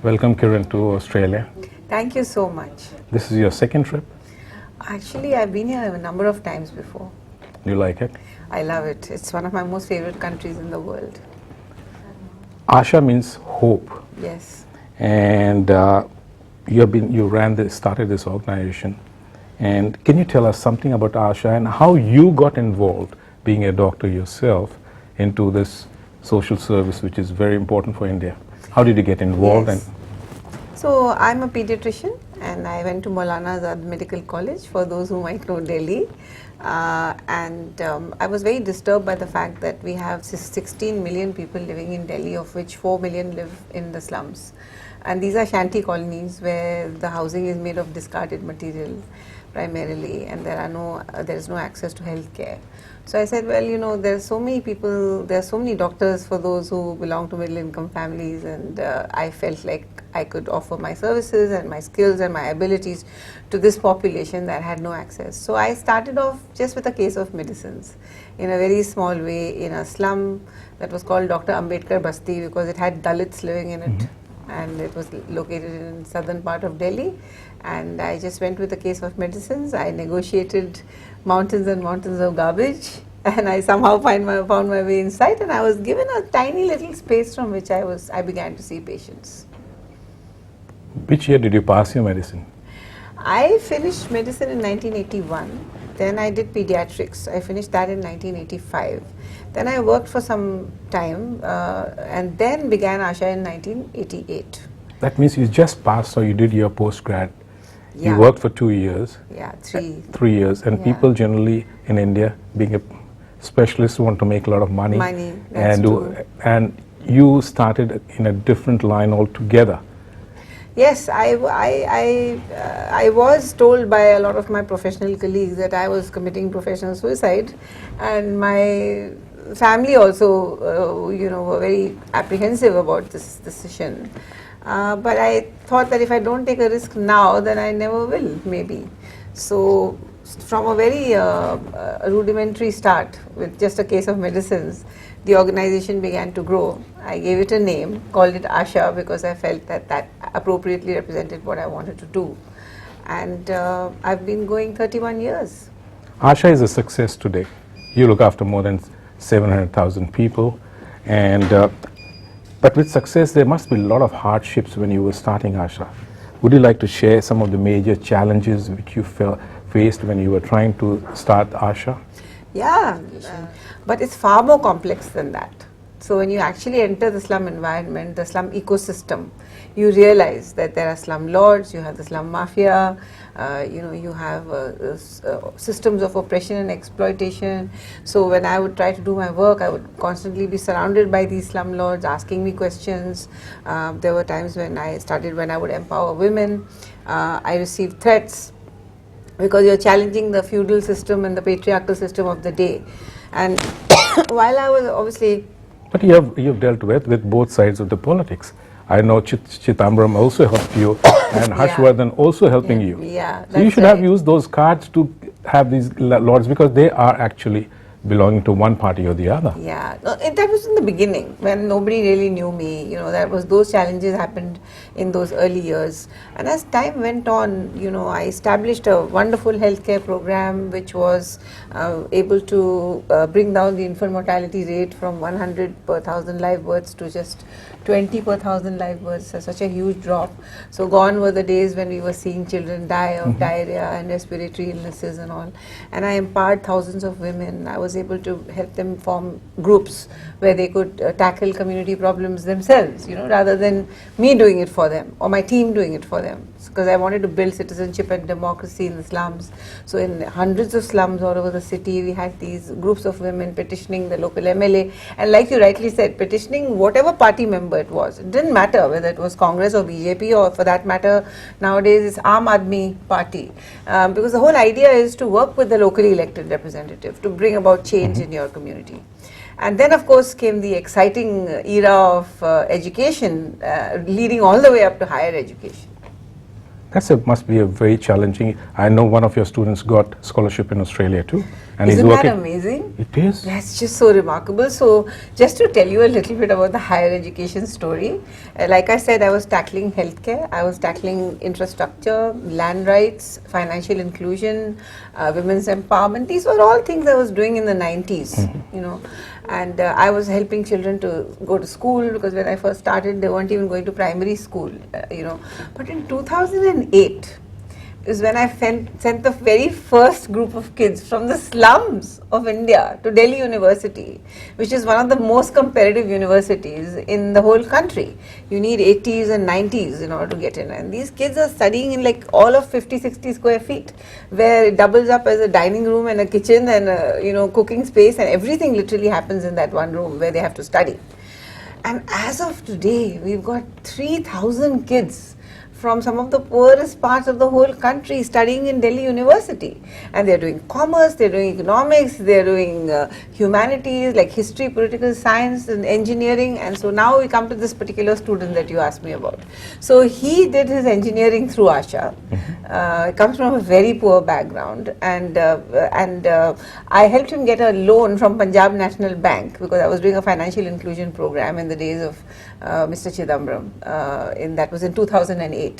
Welcome, Kiran, to Australia. Thank you so much. This is your second trip. Actually, I've been here a number of times before. Do you like it? I love it. It's one of my most favorite countries in the world. Asha means hope, Yes. and started this organization. And can you tell us something about Asha and how you got involved, being a doctor yourself, into this social service, which is very important for India? How did you get involved? Yes. So I'm a pediatrician and I went to Maulana Azad Medical College, for those who might know Delhi. I was very disturbed by the fact that we have 16 million people living in Delhi, of which 4 million live in the slums. And these are shanty colonies where the housing is made of discarded material primarily, and there is no access to health care. So I said, well, there are so many people, there are so many doctors for those who belong to middle income families, and I felt like I could offer my services and my skills and my abilities to this population that had no access. So I started off just with a case of medicines in a very small way in a slum that was called Dr. Ambedkar Basti, because it had Dalits living in it, and it was located in southern part of Delhi. And I just went with a case of medicines. I negotiated mountains and mountains of garbage, and I somehow found my way inside, and I was given a tiny little space from which I began to see patients. Which year did you pass your medicine? I finished medicine in 1981. Then I did pediatrics. I finished that in 1985. Then I worked for some time and then began Asha in 1988. That means you just passed, so you did your postgrad. Yeah. You worked for 2 years. Yeah, 3. 3 years. And people generally in India, being a specialist, want to make a lot of money. That's true. And you started in a different line altogether. Yes, I was told by a lot of my professional colleagues that I was committing professional suicide, and my family also, were very apprehensive about this decision. But I thought that if I don't take a risk now, then I never will, maybe. So from a very rudimentary start with just a case of medicines, the organization began to grow. I gave it a name, called it Asha, because I felt that appropriately represented what I wanted to do. And I've been going 31 years. Asha is a success today. You look after more than 700,000 people, and but with success there must be a lot of hardships when you were starting Asha. Would you like to share some of the major challenges which you faced when you were trying to start Asha? Yeah, but it's far more complex than that. So when you actually enter the slum environment, the slum ecosystem, you realize that there are slum lords, you have the slum mafia, you have systems of oppression and exploitation. So when I would try to do my work, I would constantly be surrounded by these slum lords asking me questions. There were times when I would empower women. I received threats because you're challenging the feudal system and the patriarchal system of the day. And while I was obviously... But you've dealt with both sides of the politics. I know Chitambram also helped you, and Harshvardhan also helping you. Yeah, so you should have used those cards to have these lords, because they are actually belonging to one party or the other. Yeah, no, that was in the beginning when nobody really knew me. Those challenges happened in those early years. And as time went on, I established a wonderful healthcare program which was able to bring down the infant mortality rate from 100 per 1,000 live births to just 20 per 1,000 live births. Such a huge drop. So gone were the days when we were seeing children die of diarrhea and respiratory illnesses and all. And I empowered thousands of women. I was able to help them form groups where they could tackle community problems themselves, rather than me doing it for them or my team doing it for them. Because I wanted to build citizenship and democracy in the slums. So in hundreds of slums all over the city, we had these groups of women petitioning the local MLA. And like you rightly said, petitioning whatever party member it was. It didn't matter whether it was Congress or BJP, or for that matter, nowadays it's Aam Aadmi Party. Because the whole idea is to work with the locally elected representative to bring about change in your community. And then, of course, came the exciting era of education, leading all the way up to higher education. Must be a very challenging. I know one of your students got scholarship in Australia too, and Isn't he's working. that amazing? It is. That's just so remarkable. So, just to tell you a little bit about the higher education story, like I said, I was tackling healthcare, I was tackling infrastructure, land rights, financial inclusion, women's empowerment. These were all things I was doing in the 90s, you know. And I was helping children to go to school, because when I first started, they weren't even going to primary school, you know. But in 2008 is when I sent the very first group of kids from the slums of India to Delhi University, which is one of the most competitive universities in the whole country. You need 80s and 90s in order to get in, and these kids are studying in like all of 50-60 square feet, where it doubles up as a dining room and a kitchen and a, you know, cooking space, and everything literally happens in that one room where they have to study. And as of today, we've got 3,000 kids from some of the poorest parts of the whole country studying in Delhi University, and they're doing commerce, they're doing economics, they're doing humanities like history, political science and engineering. And so now we come to this particular student that you asked me about. So he did his engineering through Asha. Comes from a very poor background, and I helped him get a loan from Punjab National Bank, because I was doing a financial inclusion program in the days of Mr. Chidambaram, that was in 2008.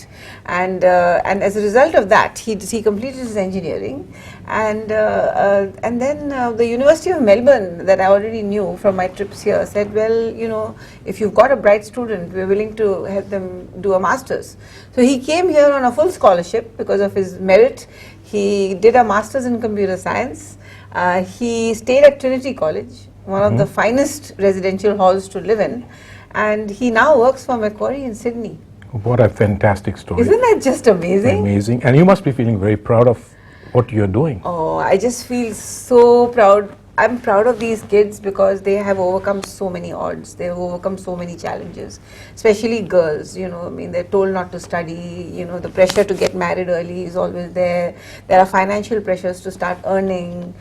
And as a result of that, he completed his engineering, and then the University of Melbourne, that I already knew from my trips here, said, well, you know, if you've got a bright student, we're willing to help them do a master's. So he came here on a full scholarship because of his merit. He did a master's in computer science. He stayed at Trinity College, one of the finest residential halls to live in, and he now works for Macquarie in Sydney. What a fantastic story. Isn't that just amazing? Amazing. And you must be feeling very proud of what you're doing. Oh, I just feel so proud. I'm proud of these kids because they have overcome so many odds. They have overcome so many challenges, especially girls, you know. I mean, they're told not to study, you know, the pressure to get married early is always there. There are financial pressures to start earning,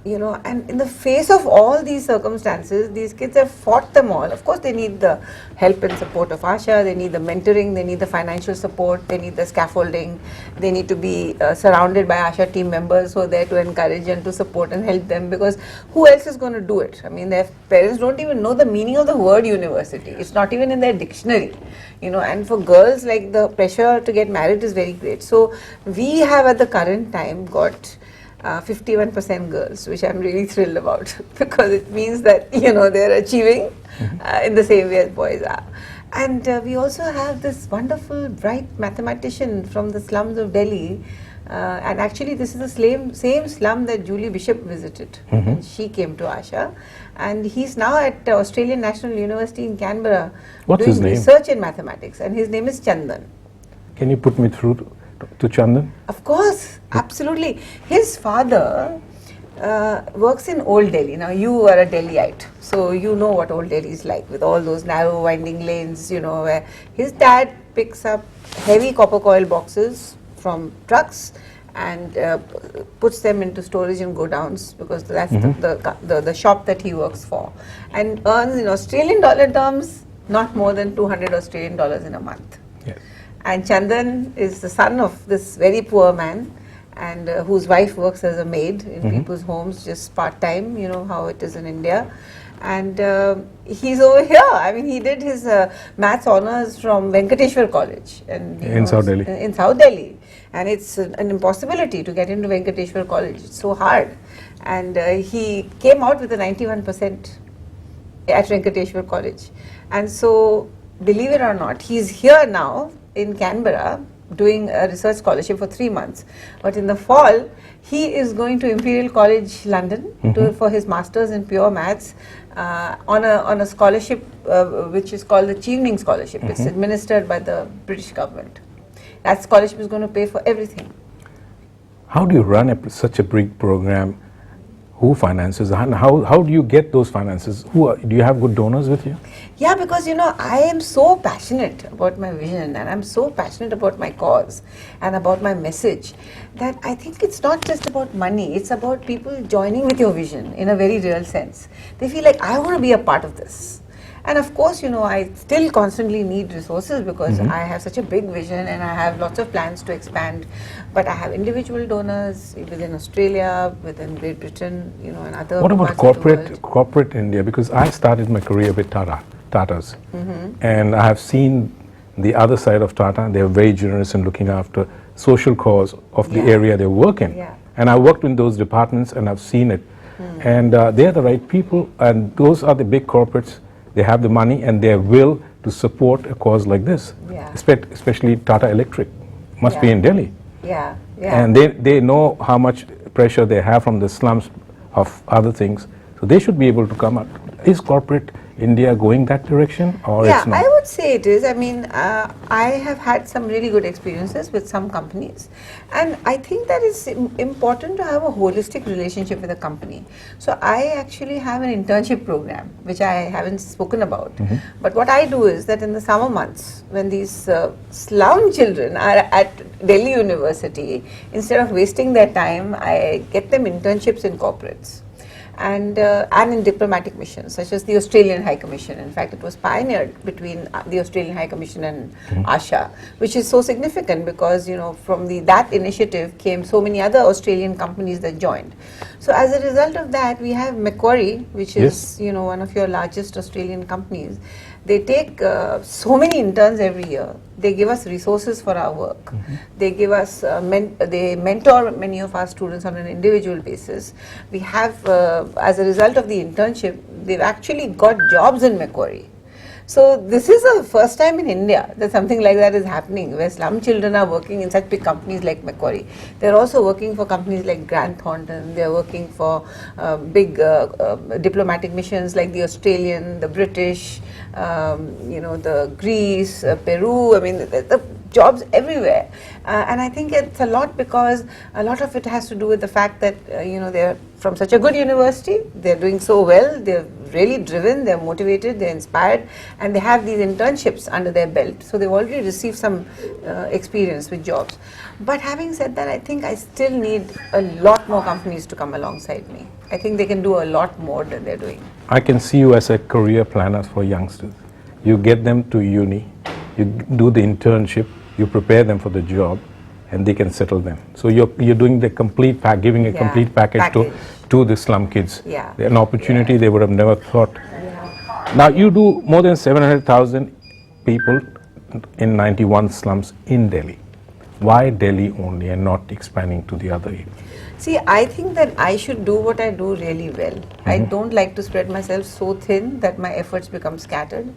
you know, and in the face of all these circumstances, these kids have fought them all. Of course, they need the help and support of Asha, they need the mentoring, they need the financial support, they need the scaffolding, they need to be surrounded by Asha team members who are there to encourage and to support and help them, because who else is going to do it? I mean, their parents don't even know the meaning of the word university. It's not even in their dictionary, you know. And for girls, like, the pressure to get married is very great. So we have at the current time got 51% girls, which I'm really thrilled about because it means that, you know, they're achieving in the same way as boys are. And we also have this wonderful, bright mathematician from the slums of Delhi. And actually, this is the same slum that Julie Bishop visited. And she came to Asha, and he's now at Australian National University in Canberra. What's his name? Doing research in mathematics, and his name is Chandan. Can you put me through to Chandan? Of course, absolutely. His father works in Old Delhi. Now, you are a Delhiite, so you know what Old Delhi is like, with all those narrow winding lanes, you know, where his dad picks up heavy copper coil boxes from trucks and puts them into storage in godowns, because that's the shop that he works for, and earns in Australian dollar terms not more than 200 Australian dollars in a month. Yes. And Chandan is the son of this very poor man, and whose wife works as a maid in people's homes, just part-time, you know how it is in India. And he's over here. I mean, he did his maths honors from Venkateshwar College, and In South Delhi. In South Delhi, and it's an impossibility to get into Venkateshwar College. It's so hard, and he came out with a 91% at Venkateshwar College, and so, believe it or not, he's here now in Canberra doing a research scholarship for 3 months. But in the fall, he is going to Imperial College London for his masters in pure maths on a scholarship which is called the Chevening Scholarship. It's administered by the British government. That scholarship is going to pay for everything. How do you run such a big program? Who finances, and how do you get those finances? Do you have good donors with you? Yeah, because, you know, I am so passionate about my vision, and I'm so passionate about my cause and about my message, that I think it's not just about money, it's about people joining with your vision in a very real sense. They feel like, I want to be a part of this. And of course, I still constantly need resources because I have such a big vision and I have lots of plans to expand. But I have individual donors within Australia, within Great Britain, and other What about parts of the world. corporate India? Because I started my career with Tatas, and I have seen the other side of Tata. They are very generous in looking after social cause of the area they work in. Yeah. And I worked in those departments and I've seen it. And they are the right people, and those are the big corporates. They have the money and their will to support a cause like this. Yeah. Especially Tata Electric must be in Delhi. Yeah, yeah. And they know how much pressure they have from the slums of other things. So they should be able to come up. Is corporate India going that direction, or Yeah, it's not? I would say it is. I mean, I have had some really good experiences with some companies, and I think that it's important to have a holistic relationship with a company. So I actually have an internship program, which I haven't spoken about. But what I do is that in the summer months, when these slum children are at Delhi University, instead of wasting their time, I get them internships in corporates. And in diplomatic missions, such as the Australian High Commission. In fact, it was pioneered between the Australian High Commission and Asha, which is so significant because, from that initiative came so many other Australian companies that joined. So as a result of that, we have Macquarie, which is, one of your largest Australian companies. They take so many interns every year. They give us resources for our work. They give us, they mentor many of our students on an individual basis. We have, as a result of the internship, they've actually got jobs in Macquarie. So this is the first time in India that something like that is happening, where slum children are working in such big companies like Macquarie. They're also working for companies like Grant Thornton. They're working for big diplomatic missions like the Australian, the British, the Greece, Peru. I mean, the jobs everywhere. And I think it's a lot because a lot of it has to do with the fact that, they're from such a good university, they're doing so well, they're really driven, they're motivated, they're inspired, and they have these internships under their belt. So they've already received some experience with jobs. But having said that, I think I still need a lot more companies to come alongside me. I think they can do a lot more than they're doing. I can see you as a career planner for youngsters. You get them to uni, you do the internship, you prepare them for the job, and they can settle them. So you're doing the complete giving a complete package to the slum kids. Yeah. An opportunity they would have never thought. Now you do more than 700,000 people in 91 slums in Delhi. Why Delhi only and not expanding to the other areas? See, I think that I should do what I do really well. I don't like to spread myself so thin that my efforts become scattered.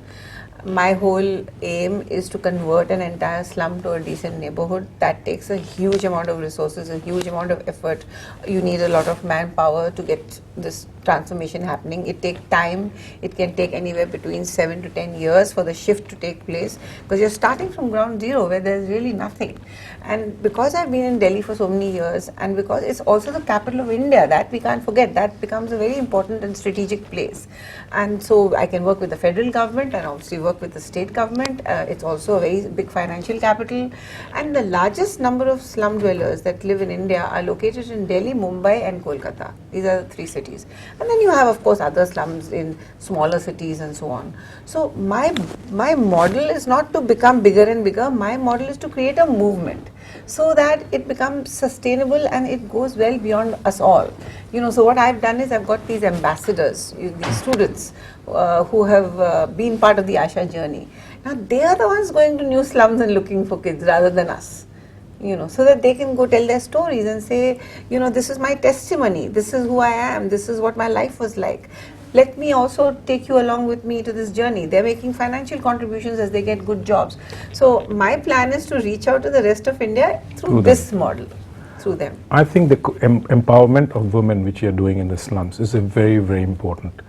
My whole aim is to convert an entire slum to a decent neighborhood. That takes a huge amount of resources, a huge amount of effort. You need a lot of manpower to get this transformation happening. It takes time. It can take anywhere between 7 to 10 years for the shift to take place, because you're starting from ground zero where there's really nothing. And because I've been in Delhi for so many years, and because it's also the capital of India, that we can't forget, that becomes a very important and strategic place. And so I can work with the federal government and obviously work with the state government. It's also a very big financial capital. And the largest number of slum dwellers that live in India are located in Delhi, Mumbai and Kolkata. These are the three cities. And then you have, of course, other slums in smaller cities and so on. So my model is not to become bigger and bigger. My model is to create a movement so that it becomes sustainable and it goes well beyond us all. So what I've done is I've got these ambassadors, these students who have been part of the Asha journey. Now they are the ones going to new slums and looking for kids rather than us. So that they can go tell their stories and say, this is my testimony, this is who I am, this is what my life was like. Let me also take you along with me to this journey. They're making financial contributions as they get good jobs. So my plan is to reach out to the rest of India through this model, through them. I think the empowerment of women, which you're doing in the slums, is a very, very important,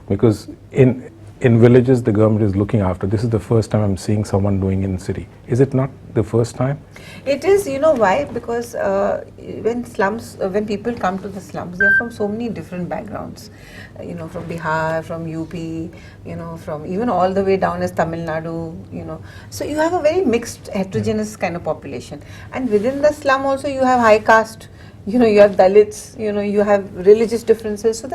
because in villages the government is looking after. This is the first time I'm seeing someone doing in city. Is it not the first time? It is. Why? Because when people come to the slums, they're from so many different backgrounds. From Bihar, from UP, from even all the way down as Tamil Nadu, So you have a very mixed, heterogeneous kind of population. And within the slum also you have high caste, you have Dalits, you have religious differences. So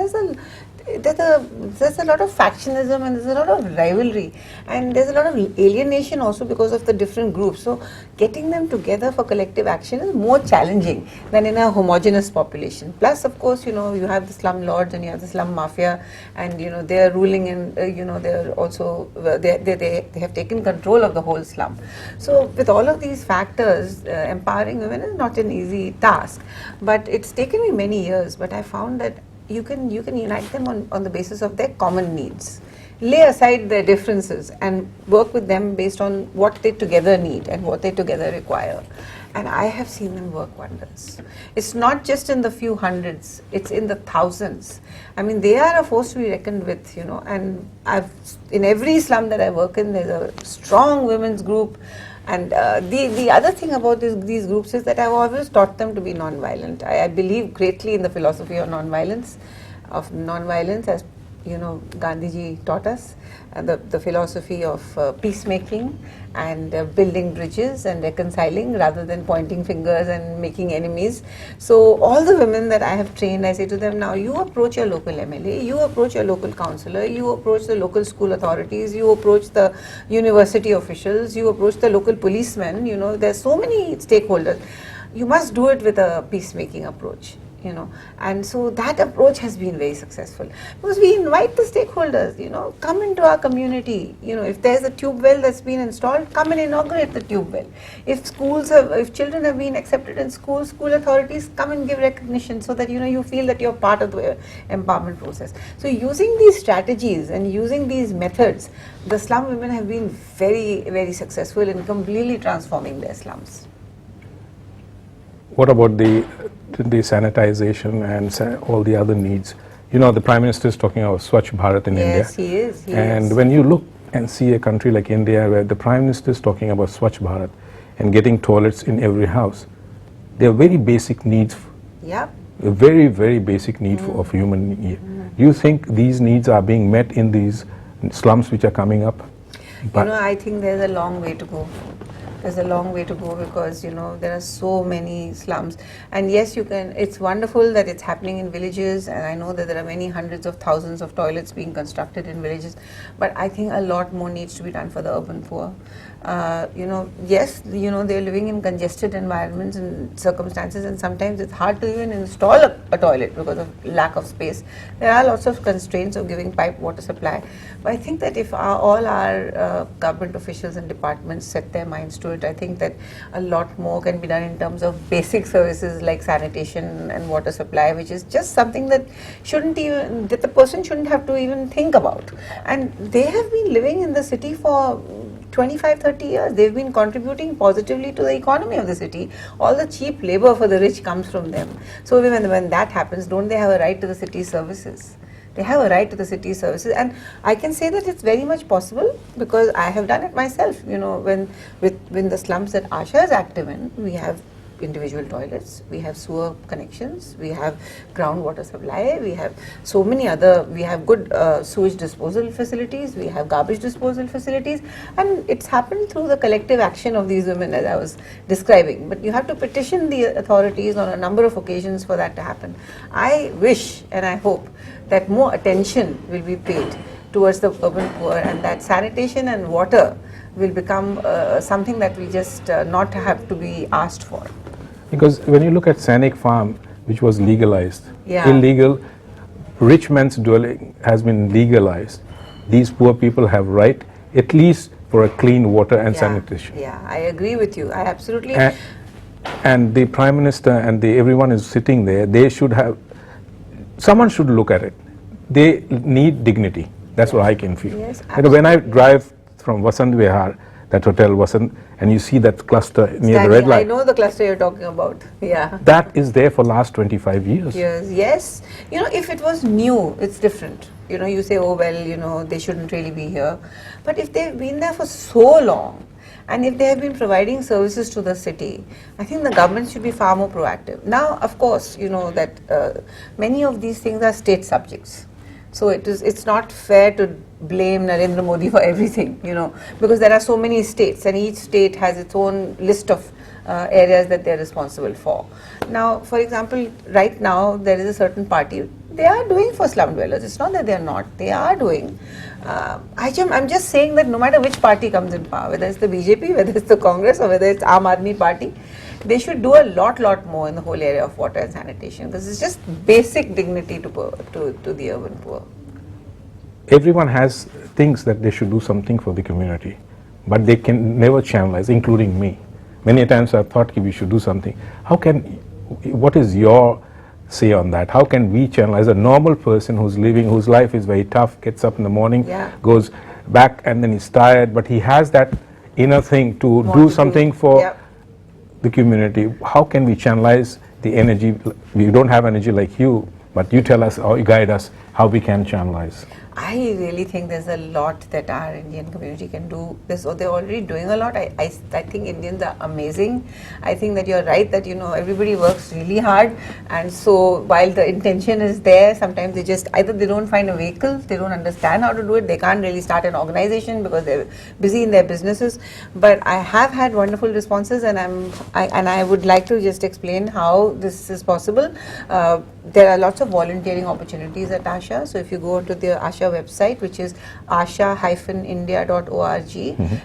there's a lot of factionism and there's a lot of rivalry and there's a lot of alienation also because of the different groups. So getting them together for collective action is more challenging than in a homogeneous population. Plus, of course, you know, you have the slum lords and you have the slum mafia, and you know they're ruling, and you know they're also they have taken control of the whole slum. So with all of these factors, empowering women is not an easy task, but it's taken me many years. But I found that you can unite them on the basis of their common needs. Lay aside their differences and work with them based on what they together need and what they together require. And I have seen them work wonders. It's not just in the few hundreds, it's in the thousands. I mean, they are a force to be reckoned with, you know, and in every slum that I work in, there's a strong women's group. And the other thing about these groups is that I've always taught them to be non-violent. I believe greatly in the philosophy of non-violence, as you know, Gandhiji taught us, the philosophy of peacemaking and building bridges and reconciling rather than pointing fingers and making enemies. So all the women that I have trained, I say to them, now you approach your local MLA, you approach your local councillor, you approach the local school authorities, you approach the university officials, you approach the local policemen, you know, there's so many stakeholders. You must do it with a peacemaking approach. You know, and so that approach has been very successful because we invite the stakeholders, you know, come into our community. You know, if there's a tube well that's been installed, come and inaugurate the tube well. If children have been accepted in schools, school authorities come and give recognition so that, you know, you feel that you're part of the empowerment process. So using these strategies and using these methods, the slum women have been very, very successful in completely transforming their slums. What about the sanitization and all the other needs? You know, the Prime Minister is talking about Swach Bharat in India. Yes, he is. And when you look and see a country like India where the Prime Minister is talking about Swach Bharat and getting toilets in every house, they are very basic needs. Yeah. A very, very basic need of human need. Do you think these needs are being met in these slums which are coming up? You know, I think there's a long way to go. There's a long way to go because, you know, there are so many slums. And yes, it's wonderful that it's happening in villages, and I know that there are many hundreds of thousands of toilets being constructed in villages, but I think a lot more needs to be done for the urban poor. You know, yes, you know, they're living in congested environments and circumstances, and sometimes it's hard to even install a toilet because of lack of space. There are lots of constraints of giving pipe water supply. But I think that if all our government officials and departments set their minds to it, I think that a lot more can be done in terms of basic services like sanitation and water supply, which is just something that the person shouldn't have to even think about. And they have been living in the city for 25-30 years. They've been contributing positively to the economy of the city. All the cheap labor for the rich comes from them. So when that happens, don't they have a right to the city services? They have a right to the city services, and I can say that it's very much possible because I have done it myself. You know, when the slums that Asha is active in, we have individual toilets, we have sewer connections, we have groundwater supply, we have so many other, we have good sewage disposal facilities, we have garbage disposal facilities, and it's happened through the collective action of these women as I was describing. But you have to petition the authorities on a number of occasions for that to happen. I wish and I hope that more attention will be paid towards the urban poor, and that sanitation and water will become something that we just not have to be asked for. Because when you look at Sainik Farm, which was legalized, Yeah. illegal, rich man's dwelling has been legalized. These poor people have right, at least for a clean water and sanitation. Yeah, I agree with you. I absolutely. And the Prime Minister and everyone is sitting there. They should have. Someone should look at it. They need dignity. That's what I can feel. Yes, when I drive from Vasant Vihar, that hotel Vasant, and you see that cluster near the red light. I know the cluster you're talking about. Yeah. That is there for last 25 years. Yes. You know, if it was new, it's different. You know, you say, oh well, you know, they shouldn't really be here. But if they've been there for so long, and if they have been providing services to the city, I think the government should be far more proactive. Now, of course, you know that many of these things are state subjects. So it's not fair to blame Narendra Modi for everything, because there are so many states and each state has its own list of areas that they're responsible for. Now, for example, right now there is a certain party, they are doing for slum dwellers. It's not that they're not, they are doing. I'm just saying that no matter which party comes in power, whether it's the BJP, whether it's the Congress or whether it's Aam Aadmi Party, they should do a lot more in the whole area of water and sanitation, because it's just basic dignity to the urban poor. Everyone has thinks that they should do something for the community, but they can never channelize, including me. Many times I've thought we should do something. What is your say on that? How can we channelize a normal person who's living, whose life is very tough, gets up in the morning, goes back and then he's tired, but he has that inner thing to do something for the community. How can we channelize the energy? We don't have energy like you, but you tell us or you guide us how we can channelize. I really think there's a lot that our Indian community can do. They're already doing a lot. I think Indians are amazing. I think that you're right that, everybody works really hard. And so while the intention is there, sometimes they just, either they don't find a vehicle, they don't understand how to do it, they can't really start an organization because they're busy in their businesses. But I have had wonderful responses, and I would like to just explain how this is possible. There are lots of volunteering opportunities at Asha. So if you go to the Asha website, which is asha-india.org,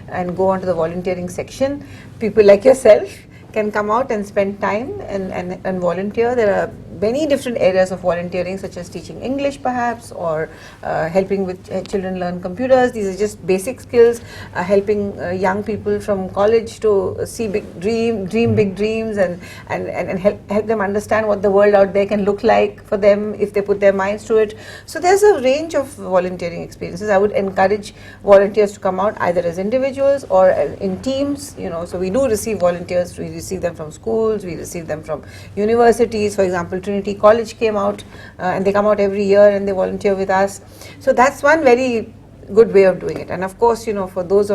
and go onto the volunteering section, people like yourself can come out and spend time and volunteer. There are many different areas of volunteering, such as teaching English perhaps, or helping with children learn computers. These are just basic skills, helping young people from college to see dream big dreams, and help them understand what the world out there can look like for them if they put their minds to it. So there's a range of volunteering experiences. I would encourage volunteers to come out either as individuals or in teams. So we do receive volunteers. We receive them from schools, we receive them from universities. For example, Trinity College came out, and they come out every year and they volunteer with us. So that's one very good way of doing it. And of course, for those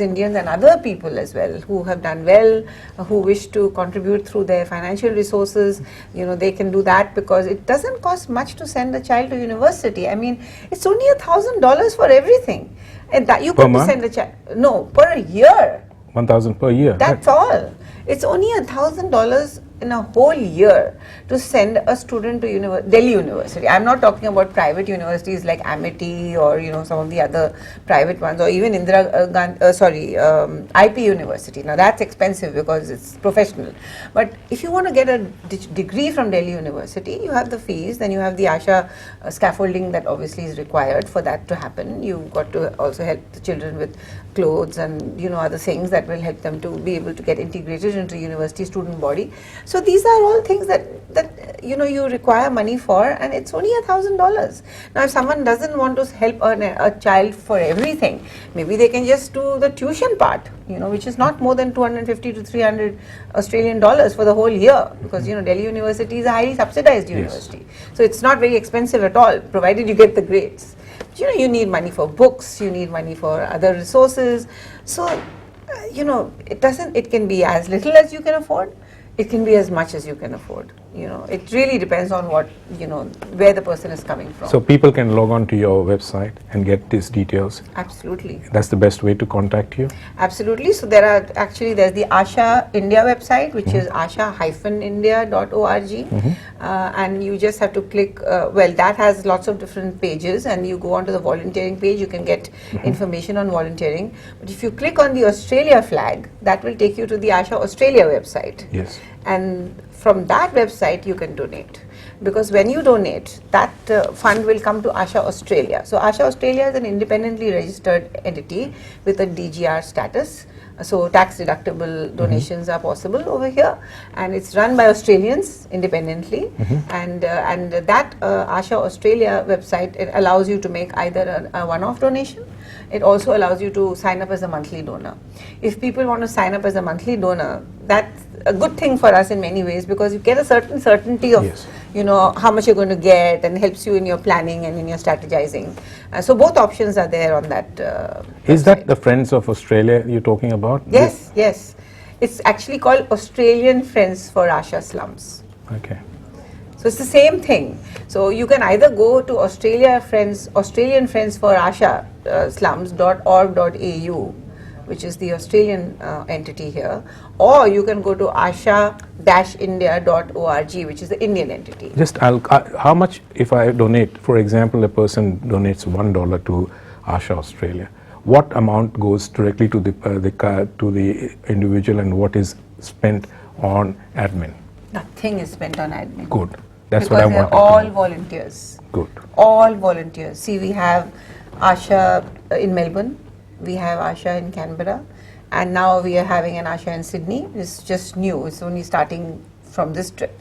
Indians and other people as well who have done well, who wish to contribute through their financial resources, they can do that, because it doesn't cost much to send a child to university. I mean, it's only $1,000 for everything, and that you could send a child. No, per year. 1,000 per year. That's all. It's only $1,000 in a whole year to send a student to Delhi University. I'm not talking about private universities like Amity or some of the other private ones, or even IP University. Now that's expensive because it's professional. But if you want to get a degree from Delhi University, you have the fees, then you have the Asha scaffolding that obviously is required for that to happen. You've got to also help the children with clothes and other things that will help them to be able to get integrated into university student body. So these are all things that you require money for, and it's only $1,000. Now if someone doesn't want to help a child for everything, maybe they can just do the tuition part, which is not more than 250 to 300 Australian dollars for the whole year, because Delhi University is a highly subsidized university. So it's not very expensive at all, provided you get the grades. You need money for books, you need money for other resources. So, it can be as little as you can afford, it can be as much as you can afford. It really depends on what, where the person is coming from. So people can log on to your website and get these details. Absolutely. That's the best way to contact you? Absolutely. So there's the Asha India website, which is asha-india.org, and you just have to click, that has lots of different pages, and you go onto the volunteering page, you can get information on volunteering. But if you click on the Australia flag, that will take you to the Asha Australia website. Yes. And from that website you can donate, because when you donate, that fund will come to Asha Australia. So Asha Australia is an independently registered entity with a DGR status. So tax deductible donations are possible over here, and it's run by Australians independently. And that Asha Australia website, it allows you to make either a one-off donation. It also allows you to sign up as a monthly donor. If people want to sign up as a monthly donor, that's a good thing for us in many ways, because you get a certain certainty of how much you're going to get, and helps you in your planning and in your strategizing. So both options are there on that Is that the Friends of Australia you're talking about? Yes, yes. It's actually called Australian Friends for Asha Slums. Okay. So it's the same thing. So you can either go to Australian Friends for Asha slums.org.au, which is the Australian entity here, or you can go to asha-india.org, which is the Indian entity. Just how much if I donate? For example, a person donates $1 to Asha Australia. What amount goes directly to the individual, and what is spent on admin? Nothing is spent on admin. Good. That's because what I they're wanted. all volunteers. Good. All volunteers. See, we have Asha in Melbourne, we have Asha in Canberra, and now we are having an Asha in Sydney. It's just new. It's only starting from this trip.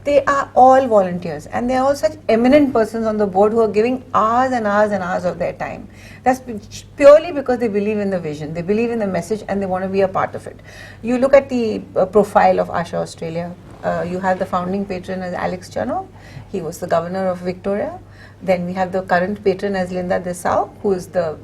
They are all volunteers, and they are all such eminent persons on the board who are giving hours and hours and hours of their time. That's purely because they believe in the vision, they believe in the message, and they want to be a part of it. You look at the profile of Asha Australia. You have the founding patron as Alex Chernow. He was the governor of Victoria. Then we have the current patron as Linda Dessau, who is the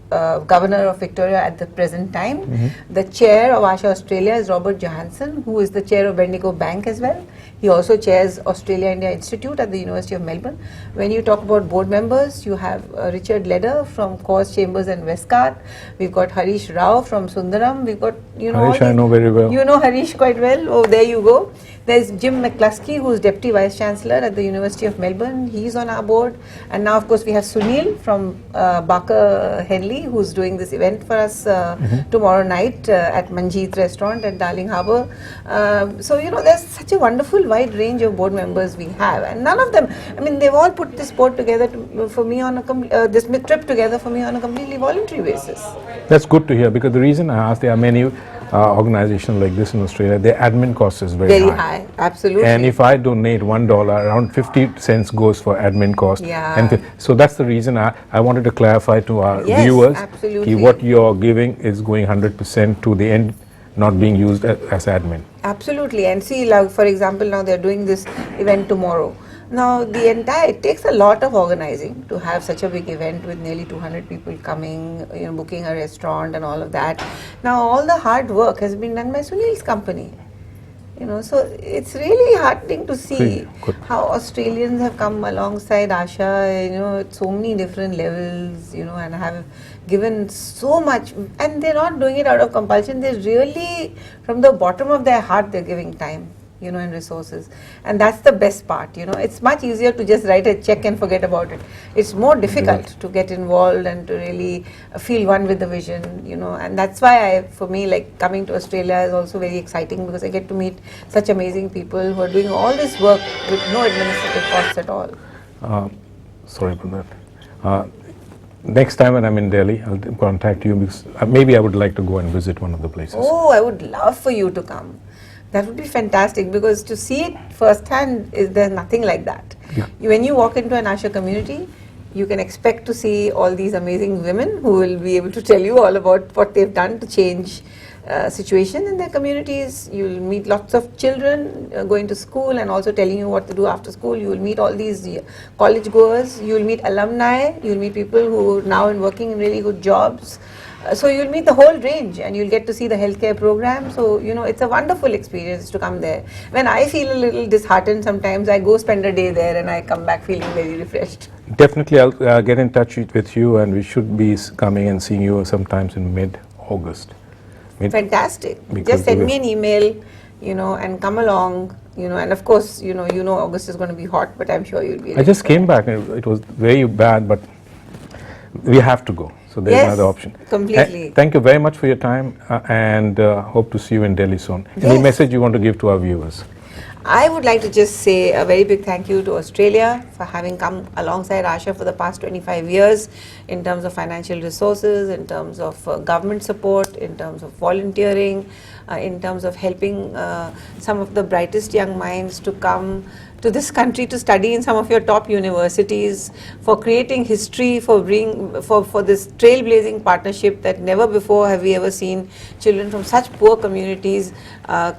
governor of Victoria at the present time. The chair of Asha Australia is Robert Johansson, who is the chair of Bendigo Bank as well. He also chairs Australia India Institute at the University of Melbourne. When you talk about board members, you have Richard Leder from Cause Chambers and Westcott. We've got Harish Rao from Sundaram. We've got, Harish, I know very well. You know Harish quite well. Oh, there you go. There's Jim McCluskey, who's Deputy Vice Chancellor at the University of Melbourne. He's on our board. And now, of course, we have Sunil from Barker Henley, who's doing this event for us tomorrow night at Manjeet Restaurant at Darling Harbour. So, there's such a wonderful wide range of board members we have. And none of them, they've all put this board together for me on this trip together for me on a completely voluntary basis. That's good to hear, because the reason I asked, there are many organizations like this in Australia, their admin cost is very high. Absolutely. And if I donate $1, around 50 cents goes for admin cost. Yeah. And so that's the reason I wanted to clarify to our viewers, absolutely. What you're giving is going 100% to the end, not being used as admin. Absolutely. And see, like, for example, now they're doing this event tomorrow. Now, it takes a lot of organizing to have such a big event with nearly 200 people coming, booking a restaurant and all of that. Now, all the hard work has been done by Sunil's company. So it's really heartening to see how Australians have come alongside Asha, at so many different levels, and have given so much. And they're not doing it out of compulsion. They're really, from the bottom of their heart, they're giving time, and resources. And that's the best part, It's much easier to just write a check and forget about it. It's more difficult to get involved and to really feel one with the vision, And that's why for me, like, coming to Australia is also very exciting, because I get to meet such amazing people who are doing all this work with no administrative costs at all. Sorry about that. Next time when I'm in Delhi, I'll contact you, because maybe I would like to go and visit one of the places. Oh, I would love for you to come. That would be fantastic, because to see it firsthand, there's nothing like that. Yeah. When you walk into an Asha community, you can expect to see all these amazing women who will be able to tell you all about what they've done to change situation in their communities. You'll meet lots of children going to school and also telling you what to do after school. You will meet all these college goers. You will meet alumni. You will meet people who are now working in really good jobs. So you'll meet the whole range, and you'll get to see the healthcare program. So, it's a wonderful experience to come there. When I feel a little disheartened sometimes, I go spend a day there and I come back feeling very refreshed. Definitely, I'll get in touch with you, and we should be coming and seeing you sometimes in mid-August. Fantastic. Just send me an email, and come along, and of course, August is going to be hot, but I'm sure you'll be. I just came back, and it was very bad, but we have to go. So there's another option. Completely. Thank you very much for your time, and hope to see you in Delhi soon. Any message you want to give to our viewers? I would like to just say a very big thank you to Australia for having come alongside Asha for the past 25 years in terms of financial resources, in terms of government support, in terms of volunteering, in terms of helping some of the brightest young minds to come to this country to study in some of your top universities, for creating history, for this trailblazing partnership that never before have we ever seen children from such poor communities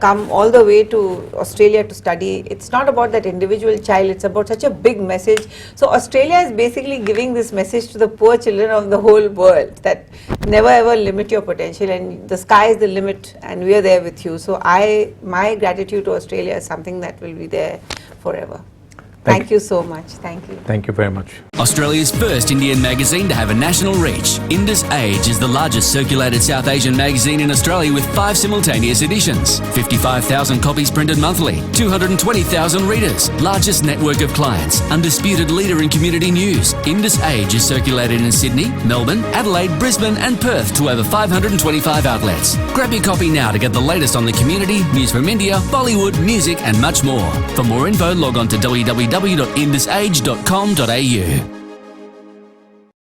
come all the way to Australia to study. It's not about that individual child, it's about such a big message. So Australia is basically giving this message to the poor children of the whole world, that never ever limit your potential, and the sky is the limit, and we are there with you. So my gratitude to Australia is something that will be there forever. Thank you so much. Thank you. Thank you very much. Australia's first Indian magazine to have a national reach, Indus Age is the largest circulated South Asian magazine in Australia with 5 simultaneous editions, 55,000 copies printed monthly, 220,000 readers, largest network of clients, undisputed leader in community news. Indus Age is circulated in Sydney, Melbourne, Adelaide, Brisbane and Perth to over 525 outlets. Grab your copy now to get the latest on the community, news from India, Bollywood, music and much more. For more info, log on to www.indusage.com.au.